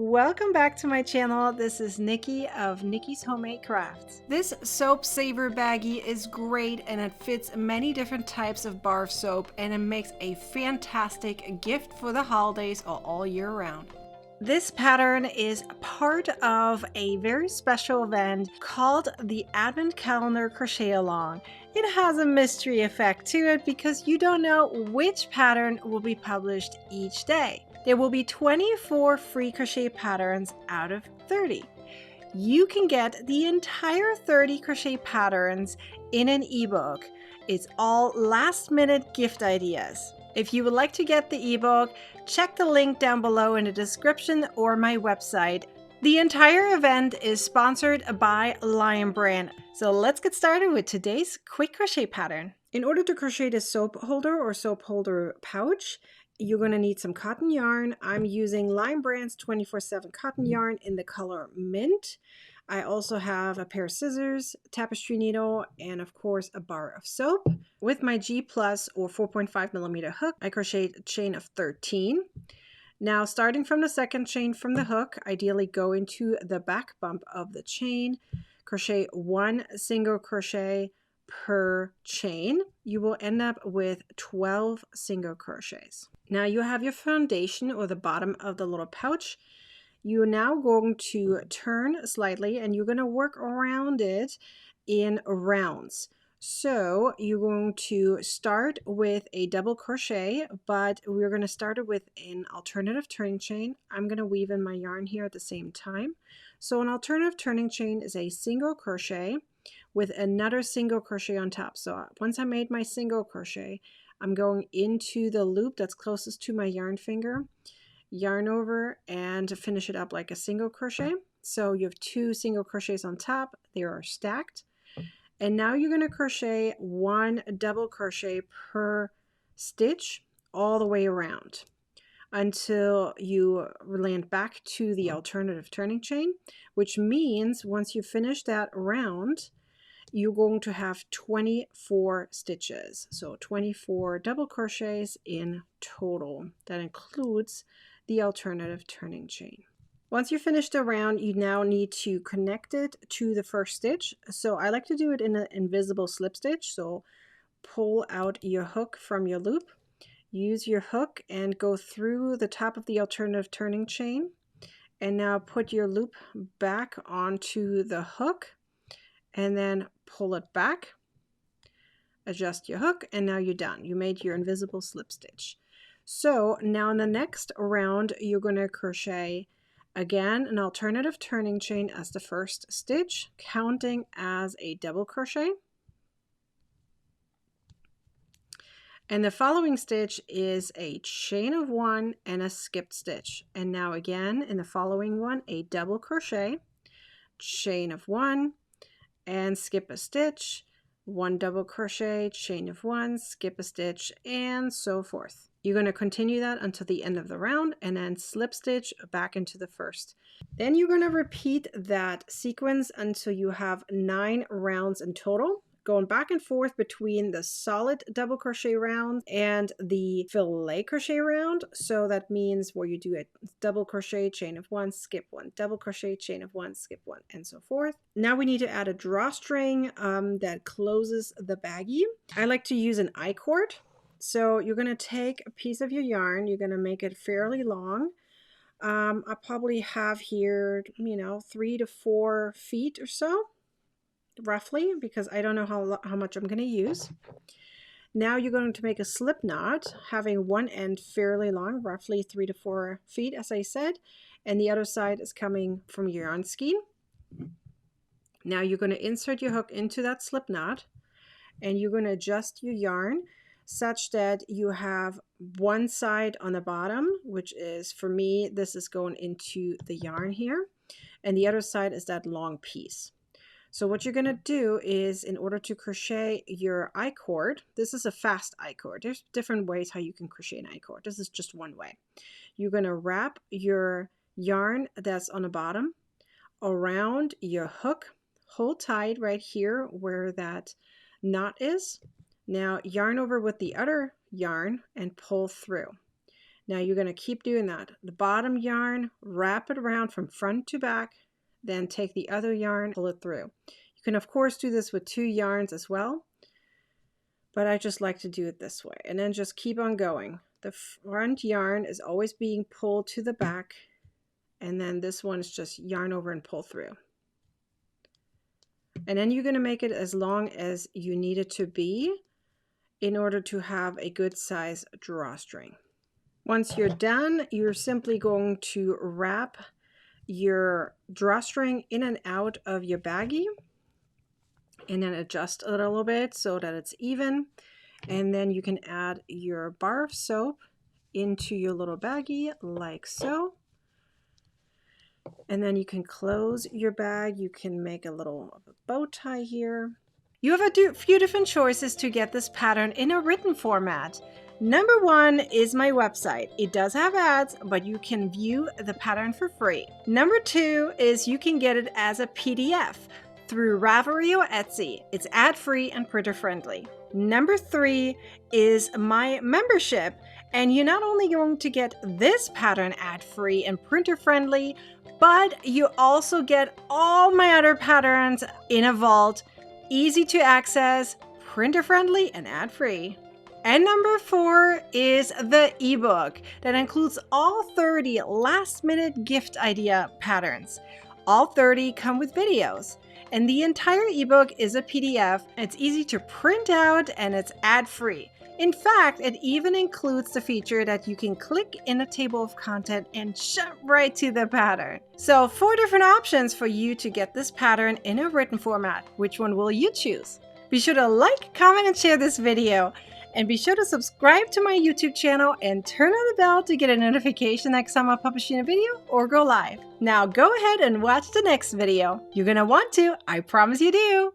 Welcome back to my channel. This is Nikki of Nikki's Homemade Crafts. This soap saver baggie is great and it fits many different types of bar soap and it makes a fantastic gift for the holidays or all year round. This pattern is part of a very special event called the Advent Calendar Crochet Along. It has a mystery effect to it because you don't know which pattern will be published each day. There will be 24 free crochet patterns out of 30. You can get the entire 30 crochet patterns in an ebook. It's all last-minute gift ideas. If you would like to get the ebook, check the link down below in the description or my website. The entire event is sponsored by Lion Brand. So let's get started with today's quick crochet pattern. In order to crochet this soap holder or soap holder pouch, you're going to need some cotton yarn. I'm using Lion Brand's 24/7 cotton yarn in the color Mint. I also have a pair of scissors, tapestry needle, and of course a bar of soap. With my G Plus or 4.5mm hook, I crocheted a chain of 13. Now starting from the second chain from the hook, ideally go into the back bump of the chain, crochet one single crochet per chain. You will end up with 12 single crochets. Now you have your foundation or the bottom of the little pouch. You're now going to turn slightly and you're going to work around it in rounds. So you're going to start with a double crochet, but we're going to start it with an alternative turning chain. I'm going to weave in my yarn here at the same time. So an alternative turning chain is a single crochet with another single crochet on top. So once I made my single crochet, I'm going into the loop that's closest to my yarn finger, yarn over, and finish it up like a single crochet. So you have two single crochets on top, they are stacked. And now you're going to crochet one double crochet per stitch all the way around until you land back to the alternative turning chain, which means once you finish that round, you're going to have 24 stitches. So 24 double crochets in total. That includes the alternative turning chain. Once you finish the round, you now need to connect it to the first stitch. So I like to do it in an invisible slip stitch. So pull out your hook from your loop, use your hook and go through the top of the alternative turning chain. And now put your loop back onto the hook and then pull it back, adjust your hook, and now you're done. You made your invisible slip stitch. So now in the next round, you're going to crochet again an alternative turning chain as the first stitch, counting as a double crochet. And the following stitch is a chain of one and a skipped stitch. And now again in the following one, a double crochet, chain of one, and skip a stitch, one double crochet, chain of one, skip a stitch, and so forth. You're going to continue that until the end of the round and then slip stitch back into the first. Then you're going to repeat that sequence until you have 9 rounds in total, going back and forth between the solid double crochet round and the filet crochet round. So that means where you do a double crochet, chain of one, skip one, double crochet, chain of one, skip one, and so forth. Now we need to add a drawstring that closes the baggie. I like to use an I-cord. So you're going to take a piece of your yarn, you're going to make it fairly long. I probably have here, 3 to 4 feet or so, roughly, because I don't know how much I'm going to use. Now you're going to make a slip knot, having one end fairly long, roughly 3 to 4 feet, as I said, and the other side is coming from your yarn skein. Now you're going to insert your hook into that slip knot, and you're going to adjust your yarn such that you have one side on the bottom, which is, for me, this is going into the yarn here, and the other side is that long piece. So what you're going to do is, in order to crochet your I-cord, this is a fast I-cord. There's different ways how you can crochet an I-cord. This is just one way. You're going to wrap your yarn that's on the bottom around your hook, hold tight right here where that knot is. Now yarn over with the other yarn and pull through. Now you're going to keep doing that. The bottom yarn, wrap it around from front to back, then take the other yarn, pull it through. You can of course do this with 2 yarns as well, but I just like to do it this way. And then just keep on going. The front yarn is always being pulled to the back, and then this one is just yarn over and pull through. And then you're going to make it as long as you need it to be in order to have a good size drawstring. Once you're done, you're simply going to wrap your drawstring in and out of your baggie and then adjust it a little bit so that it's even. And then you can add your bar of soap into your little baggie like so. And then you can close your bag. You can make a little bow tie here. You have a few different choices to get this pattern in a written format. Number 1 is my website. It does have ads, but you can view the pattern for free. Number 2 is you can get it as a PDF through Ravelry or Etsy. It's ad-free and printer-friendly. Number 3 is my membership, and you're not only going to get this pattern ad-free and printer-friendly, but you also get all my other patterns in a vault, easy to access, printer-friendly, and ad-free. And number 4 is the ebook that includes all 30 last-minute gift idea patterns. All 30 come with videos. And the entire ebook is a PDF. It's easy to print out and it's ad-free. In fact, it even includes the feature that you can click in a table of content and jump right to the pattern. So 4 different options for you to get this pattern in a written format. Which one will you choose? Be sure to like, comment, and share this video. And be sure to subscribe to my YouTube channel and turn on the bell to get a notification next time I'm publishing a video or go live. Now go ahead and watch the next video. You're gonna want to, I promise you do.